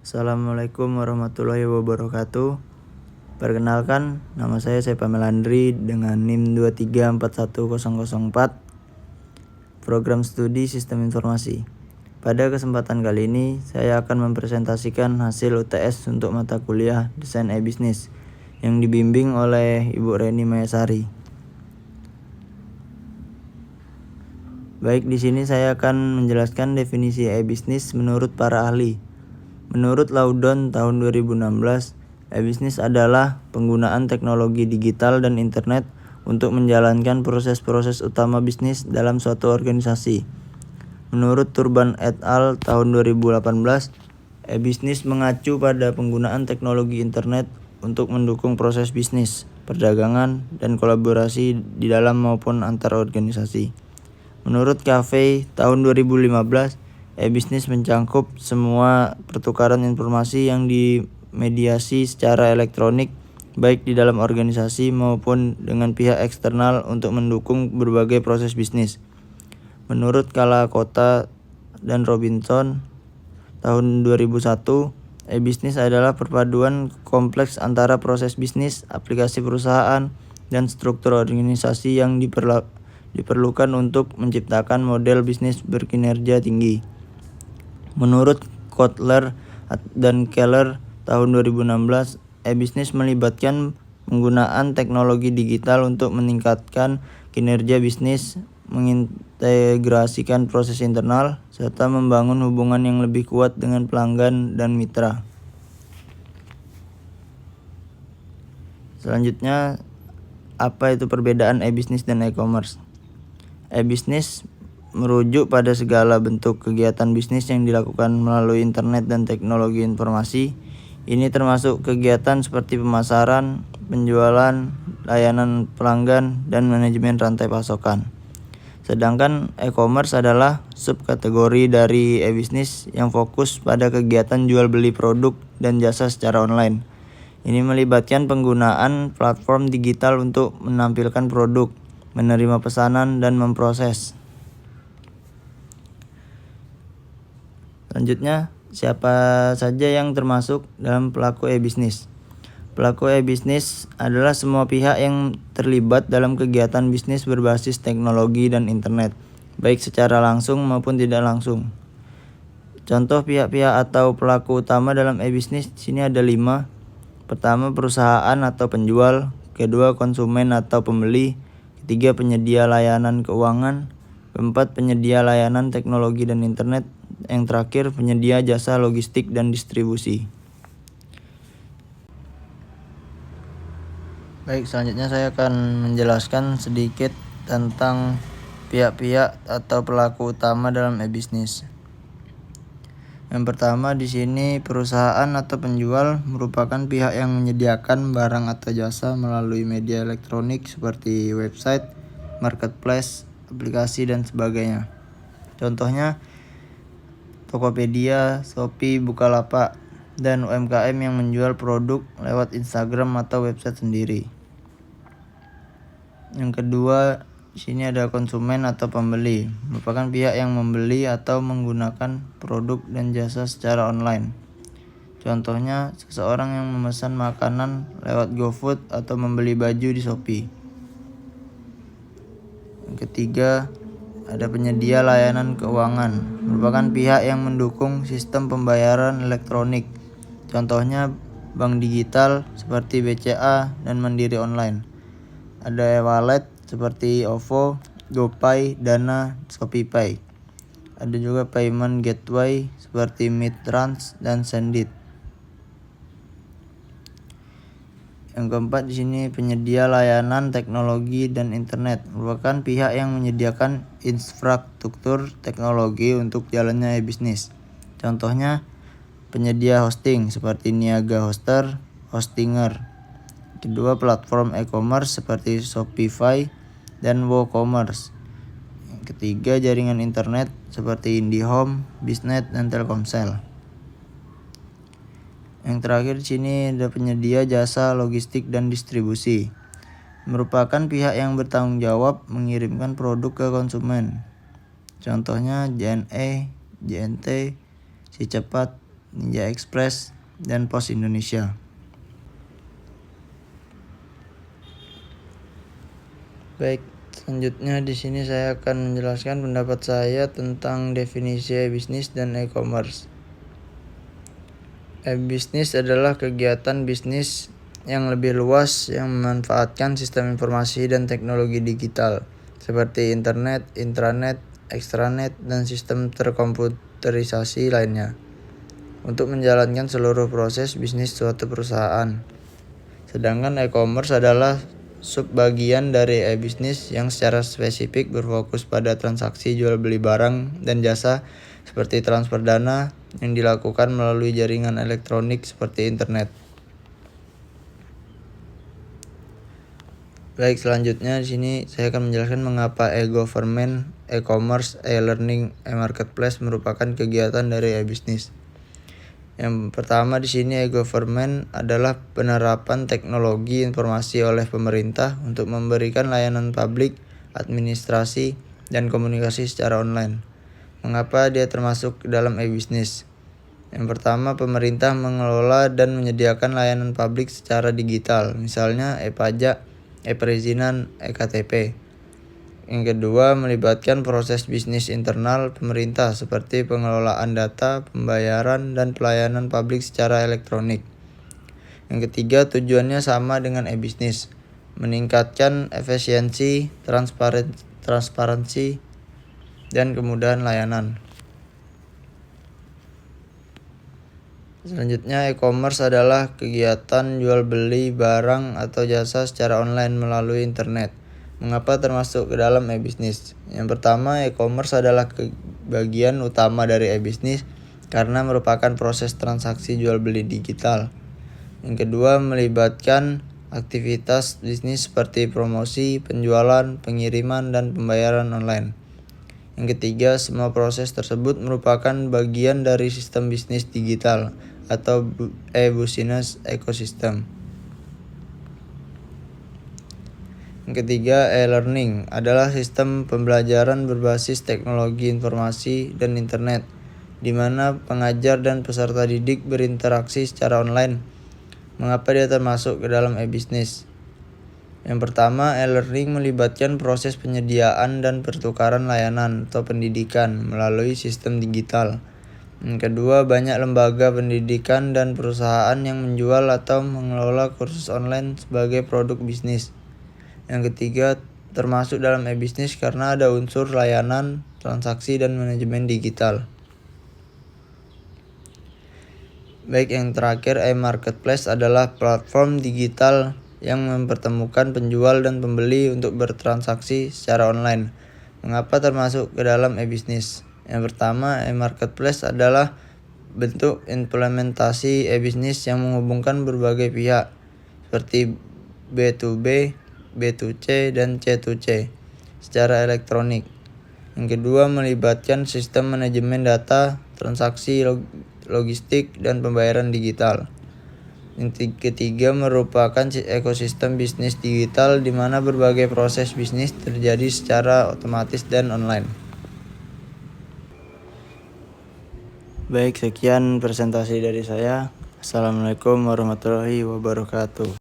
Assalamualaikum warahmatullahi wabarakatuh. Perkenalkan, nama saya Sepa Melandri dengan NIM 2341004, Program Studi Sistem Informasi. Pada kesempatan kali ini, saya akan mempresentasikan hasil UTS untuk mata kuliah Desain E-Bisnis yang dibimbing oleh Ibu Reni Mayasari. Baik, di sini saya akan menjelaskan definisi e-bisnis menurut para ahli. Menurut Laudon tahun 2016, e-bisnis adalah penggunaan teknologi digital dan internet untuk menjalankan proses-proses utama bisnis dalam suatu organisasi. Menurut Turban et al. Tahun 2018, e-bisnis mengacu pada penggunaan teknologi internet untuk mendukung proses bisnis, perdagangan, dan kolaborasi di dalam maupun antar organisasi. Menurut Cafe tahun 2015, e-bisnis mencangkup semua pertukaran informasi yang dimediasi secara elektronik, baik di dalam organisasi maupun dengan pihak eksternal untuk mendukung berbagai proses bisnis. Menurut Kalakota dan Robinson tahun 2001, e-bisnis adalah perpaduan kompleks antara proses bisnis, aplikasi perusahaan, dan struktur organisasi yang diperlukan untuk menciptakan model bisnis berkinerja tinggi. Menurut Kotler dan Keller tahun 2016, e-bisnis melibatkan penggunaan teknologi digital untuk meningkatkan kinerja bisnis, mengintegrasikan proses internal, serta membangun hubungan yang lebih kuat dengan pelanggan dan mitra. Selanjutnya, apa itu perbedaan e-bisnis dan e-commerce? E-bisnis merujuk pada segala bentuk kegiatan bisnis yang dilakukan melalui internet dan teknologi informasi. Ini termasuk kegiatan seperti pemasaran, penjualan, layanan pelanggan, dan manajemen rantai pasokan. Sedangkan e-commerce adalah subkategori dari e-bisnis yang fokus pada kegiatan jual beli produk dan jasa secara online. Ini melibatkan penggunaan platform digital untuk menampilkan produk, menerima pesanan, dan memproses. Selanjutnya, siapa saja yang termasuk dalam pelaku e-bisnis? Pelaku e-bisnis adalah semua pihak yang terlibat dalam kegiatan bisnis berbasis teknologi dan internet, baik secara langsung maupun tidak langsung. Contoh pihak-pihak atau pelaku utama dalam e-bisnis di sini ada 5. Pertama, perusahaan atau penjual. Kedua, konsumen atau pembeli. Ketiga, penyedia layanan keuangan. Keempat, penyedia layanan teknologi dan internet. Yang terakhir, penyedia jasa logistik dan distribusi. Baik, selanjutnya saya akan menjelaskan sedikit tentang pihak-pihak atau pelaku utama dalam e-bisnis. Yang pertama di sini, perusahaan atau penjual merupakan pihak yang menyediakan barang atau jasa melalui media elektronik seperti website, marketplace, aplikasi, dan sebagainya. Contohnya Tokopedia, Shopee, Bukalapak, dan UMKM yang menjual produk lewat Instagram atau website sendiri. Yang kedua, di sini ada konsumen atau pembeli, merupakan pihak yang membeli atau menggunakan produk dan jasa secara online. Contohnya, seseorang yang memesan makanan lewat GoFood atau membeli baju di Shopee. Yang ketiga, ada penyedia layanan keuangan, merupakan pihak yang mendukung sistem pembayaran elektronik. Contohnya, bank digital seperti BCA dan Mandiri Online. Ada e-wallet seperti OVO, GoPay, Dana, ShopeePay. Ada juga payment gateway seperti Midtrans dan Sendit. Yang keempat di sini, penyedia layanan teknologi dan internet, merupakan pihak yang menyediakan infrastruktur teknologi untuk jalannya e-bisnis. Contohnya, penyedia hosting seperti Niaga Hoster, Hostinger. Kedua, platform e-commerce seperti Shopify dan WooCommerce. Yang ketiga, jaringan internet seperti IndiHome, Biznet, dan Telkomsel. Yang terakhir di sini ada penyedia jasa logistik dan distribusi, merupakan pihak yang bertanggung jawab mengirimkan produk ke konsumen. Contohnya JNE, JNT, Si Cepat, Ninja Express, dan Pos Indonesia. Baik, selanjutnya di sini saya akan menjelaskan pendapat saya tentang definisi e-bisnis dan e-commerce. E-bisnis adalah kegiatan bisnis yang lebih luas yang memanfaatkan sistem informasi dan teknologi digital seperti internet, intranet, extranet, dan sistem terkomputerisasi lainnya untuk menjalankan seluruh proses bisnis suatu perusahaan. Sedangkan e-commerce adalah subbagian dari e-bisnis yang secara spesifik berfokus pada transaksi jual beli barang dan jasa seperti transfer dana yang dilakukan melalui jaringan elektronik seperti internet. Baik, selanjutnya di sini saya akan menjelaskan mengapa e-government, e-commerce, e-learning, e-marketplace merupakan kegiatan dari e-bisnis. Yang pertama di sini e-government adalah penerapan teknologi informasi oleh pemerintah untuk memberikan layanan publik, administrasi, dan komunikasi secara online. Mengapa dia termasuk dalam e-bisnis? Yang pertama, pemerintah mengelola dan menyediakan layanan publik secara digital, misalnya e-pajak, e-perizinan, e-KTP. Yang kedua, melibatkan proses bisnis internal pemerintah seperti pengelolaan data, pembayaran, dan pelayanan publik secara elektronik. Yang ketiga, tujuannya sama dengan e-bisnis, meningkatkan efisiensi, transparansi, dan kemudahan layanan. Selanjutnya, e-commerce adalah kegiatan jual beli barang atau jasa secara online melalui internet. Mengapa termasuk ke dalam e-bisnis? Yang pertama, e-commerce adalah bagian utama dari e-bisnis karena merupakan proses transaksi jual beli digital. Yang kedua, melibatkan aktivitas bisnis seperti promosi, penjualan, pengiriman, dan pembayaran online. Yang ketiga, semua proses tersebut merupakan bagian dari sistem bisnis digital atau e-business ecosystem. Yang ketiga, e-learning adalah sistem pembelajaran berbasis teknologi informasi dan internet, di mana pengajar dan peserta didik berinteraksi secara online. Mengapa dia termasuk ke dalam e-bisnis? Yang pertama, e-learning melibatkan proses penyediaan dan pertukaran layanan atau pendidikan melalui sistem digital. Yang kedua, banyak lembaga pendidikan dan perusahaan yang menjual atau mengelola kursus online sebagai produk bisnis. Yang ketiga, termasuk dalam e-bisnis karena ada unsur layanan, transaksi, dan manajemen digital. Baik, yang terakhir, e-marketplace adalah platform digital yang mempertemukan penjual dan pembeli untuk bertransaksi secara online. Mengapa termasuk ke dalam e-bisnis? Yang pertama, e-marketplace adalah bentuk implementasi e-bisnis yang menghubungkan berbagai pihak seperti B2B, B2C, dan C2C secara elektronik. Yang kedua, melibatkan sistem manajemen data, transaksi, logistik, dan pembayaran digital. Yang ketiga, merupakan ekosistem bisnis digital di mana berbagai proses bisnis terjadi secara otomatis dan online. Baik, sekian presentasi dari saya. Assalamualaikum warahmatullahi wabarakatuh.